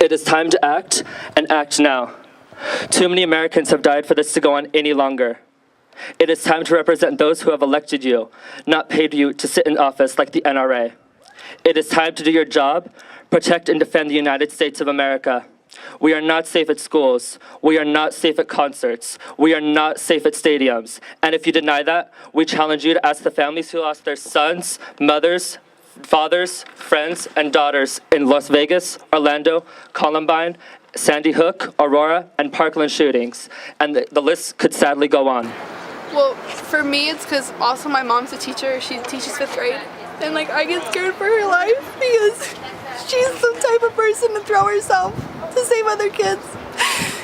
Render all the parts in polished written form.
It is time to act, and act now. Too many Americans have died for this to go on any longer. It is time to represent those who have elected you, not paid you to sit in office like the NRA. It is time to do your job, protect and defend the United States of America. We are not safe at schools. We are not safe at concerts. We are not safe at stadiums. And if you deny that, we challenge you to ask the families who lost their sons, mothers, fathers, friends, and daughters in Las Vegas, Orlando, Columbine, Sandy Hook, Aurora, and Parkland shootings. And the list could sadly go on. Well, for me, it's because also my mom's a teacher. She teaches 5th grade. And like, I get scared for her life because she's the type of person to throw herself to save other kids.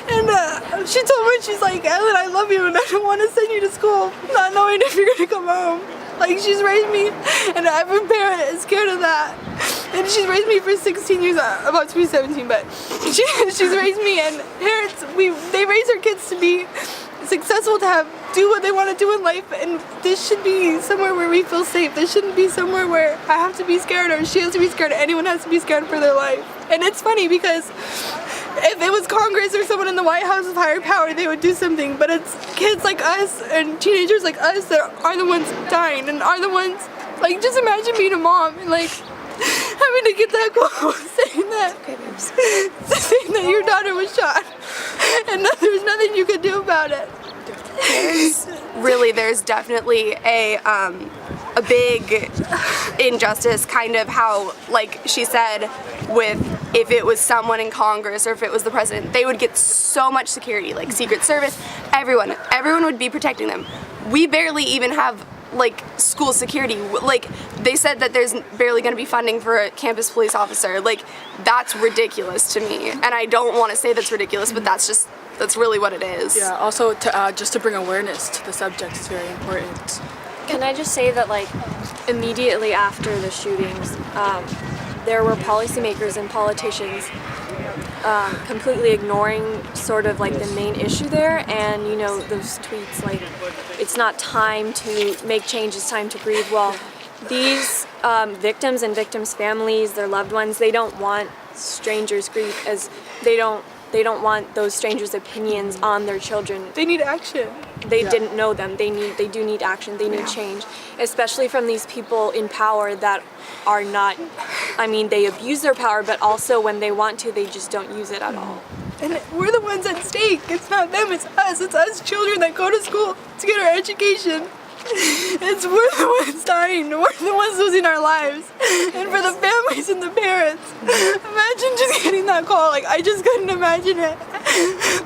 And she told me, she's like, Ellen, I love you and I don't want to send you to school, not knowing if you're going to come home. Like, she's raised me, and every parent is scared of that. And she's raised me for 16 years, about to be 17, but she's raised me, and parents, they raise their kids to be successful, to do what they want to do in life, and this should be somewhere where we feel safe. This shouldn't be somewhere where I have to be scared, or she has to be scared, or anyone has to be scared for their life. And it's funny because if it was Congress or someone in the White House with higher power, they would do something, but it's kids like us and teenagers like us that are the ones dying, and are the ones, like, just imagine being a mom and like having to get that call saying that your daughter was shot and there's nothing you could do about it. There's definitely a big injustice, kind of how, like she said, with if it was someone in Congress or if it was the president, they would get so much security, like Secret Service, everyone would be protecting them. We barely even have like school security. Like, they said that there's barely going to be funding for a campus police officer. Like, that's ridiculous to me, and I don't want to say that's ridiculous, but that's really what it is. Yeah, also just to bring awareness to the subject is very important. Can I just say that, like, immediately after the shootings, there were policymakers and politicians completely ignoring sort of like the main issue there, and you know, those tweets like, it's not time to make change, it's time to grieve. Well, these victims and victims' families, their loved ones, they don't want strangers' grief, as they don't want those strangers' opinions on their children. They need action. They didn't know them. They do need action. They need change, especially from these people in power that are not, I mean, they abuse their power, but also when they want to, they just don't use it at all. And we're the ones at stake. It's not them, it's us. It's us children that go to school to get our education. We're the ones dying. We're the ones losing our lives. And for the families and the parents, imagine just getting that call. Like, I just couldn't imagine it.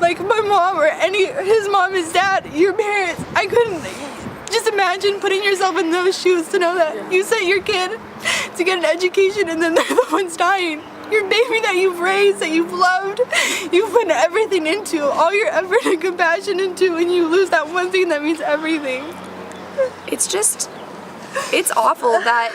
Like, my mom or his mom, his dad, your parents, I couldn't. Just imagine putting yourself in those shoes to know that you sent your kid to get an education and then they're the ones dying. Your baby that you've raised, that you've loved, you've put everything into, all your effort and compassion into, and you lose that one thing that means everything. It's awful that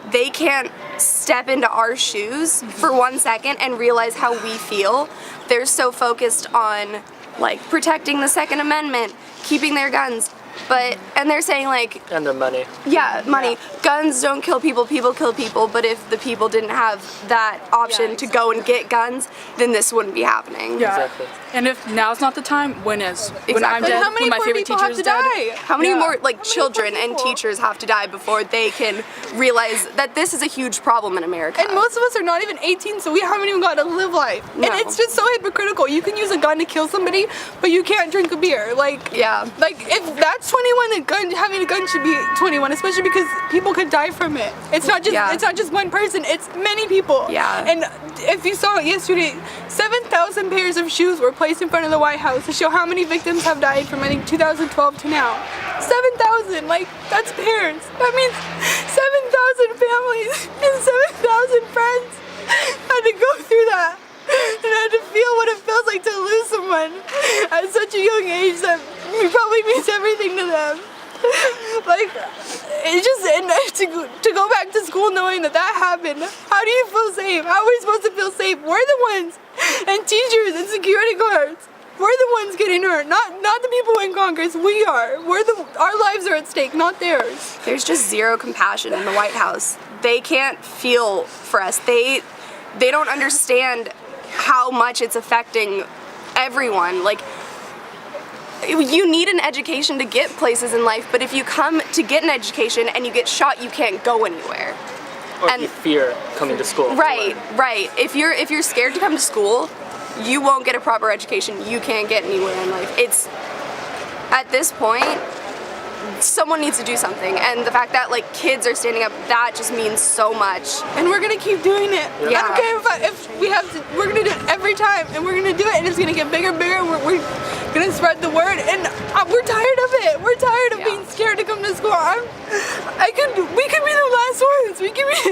they can't step into our shoes for 1 second and realize how we feel. They're so focused on, like, protecting the Second Amendment, keeping their guns, and they're saying, like... And their money. Yeah, money. Guns don't kill people, people kill people, but if the people didn't have that option to go and get guns, then this wouldn't be happening. Yeah. Exactly. And if now's not the time, when is? Exactly. When I'm dead, how many when my more favorite people teacher have is to dead. die? How many more, like, How many children more and people? teachers have to die before they can realize that this is a huge problem in America? And most of us are not even 18, so we haven't even got to live life. No. And it's just so hypocritical. You can use a gun to kill somebody, but you can't drink a beer. Like, Yeah. Like, if that's 21, having a gun should be 21, especially because people could die from it. It's not just one person, it's many people. Yeah. And if you saw it yesterday, 7,000 pairs of shoes were placed in front of the White House to show how many victims have died from, I think, 2012 to now. 7,000, like, that's pairs. That means 7,000 families and 7,000 friends had to go through that and had to feel what it feels like to lose someone at such a young age that probably means everything to them. Like, it's just, and to go back to school knowing that happened, how do you feel safe? How are we supposed to feel safe? We're the ones, and teachers and security guards, we're the ones getting hurt, not the people in Congress. We are. Our lives are at stake, not theirs. There's just zero compassion in the White House. They can't feel for us. They don't understand how much it's affecting everyone. Like, you need an education to get places in life, but if you come to get an education and you get shot, you can't go anywhere. Or And- you fear coming to school. Right, right. If you're scared to come to school, you won't get a proper education. You can't get anywhere in life. It's, at this point, someone needs to do something, and the fact that like kids are standing up, that just means so much. And we're gonna keep doing it. Yeah. I don't care if we have to, we're gonna do it every time, and we're gonna do it, and it's gonna get bigger and bigger, and we're gonna spread the word, and we're tired of it. We're tired of being scared to come to school. We could be the last ones.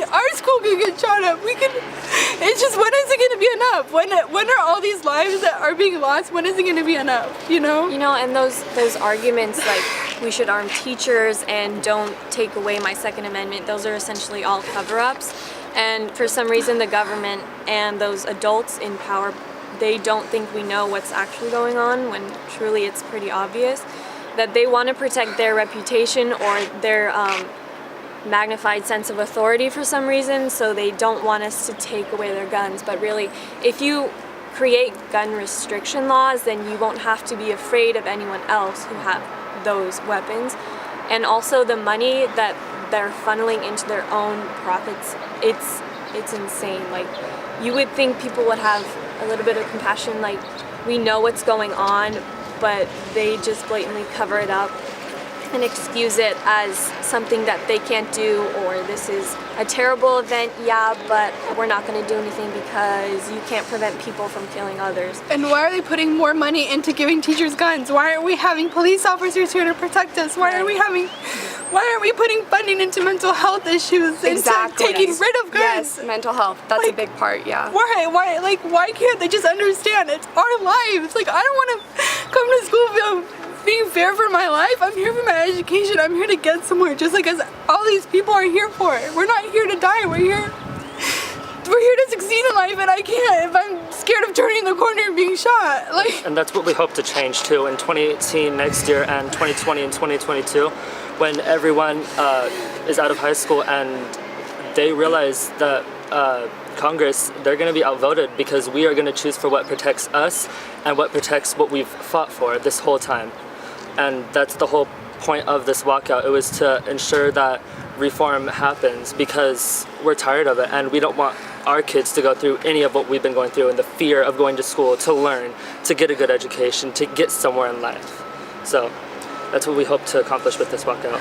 Our school could get shot up. It's just, when is it gonna be enough? When are all these lives that are being lost, when is it gonna be enough, you know? You know, and those arguments like we should arm teachers and don't take away my Second Amendment, those are essentially all cover-ups. And for some reason the government and those adults in power, they don't think we know what's actually going on, when truly it's pretty obvious that they want to protect their reputation or their magnified sense of authority for some reason, so they don't want us to take away their guns. But really, if you create gun restriction laws, then you won't have to be afraid of anyone else who have those weapons. And also the money that they're funneling into their own profits, it's insane. Like, you would think people would have a little bit of compassion, like, we know what's going on, but they just blatantly cover it up and excuse it as something that they can't do, or this is a terrible event, yeah, but we're not going to do anything because you can't prevent people from killing others. And why are they putting more money into giving teachers guns? Why aren't we having police officers here to protect us? Why aren't we putting funding into mental health issues instead of taking rid of guns? Yes, mental health. That's a big part, yeah. Why can't they just understand? It's our lives. Like, I don't want to come to school being fear for my life. I'm here for my education. I'm here to get somewhere, just like as all these people are here for. We're not here to die. We're here to succeed in life, and I can't if I'm scared of turning the corner and being shot. Like, And that's what we hope to change too in 2018 next year, and 2020 and 2022, when everyone is out of high school and they realize that Congress, they're going to be outvoted because we are going to choose for what protects us and what protects what we've fought for this whole time. And that's the whole point of this walkout. It was to ensure that reform happens, because we're tired of it and we don't want our kids to go through any of what we've been going through, and the fear of going to school to learn, to get a good education, to get somewhere in life. So that's what we hope to accomplish with this walkout.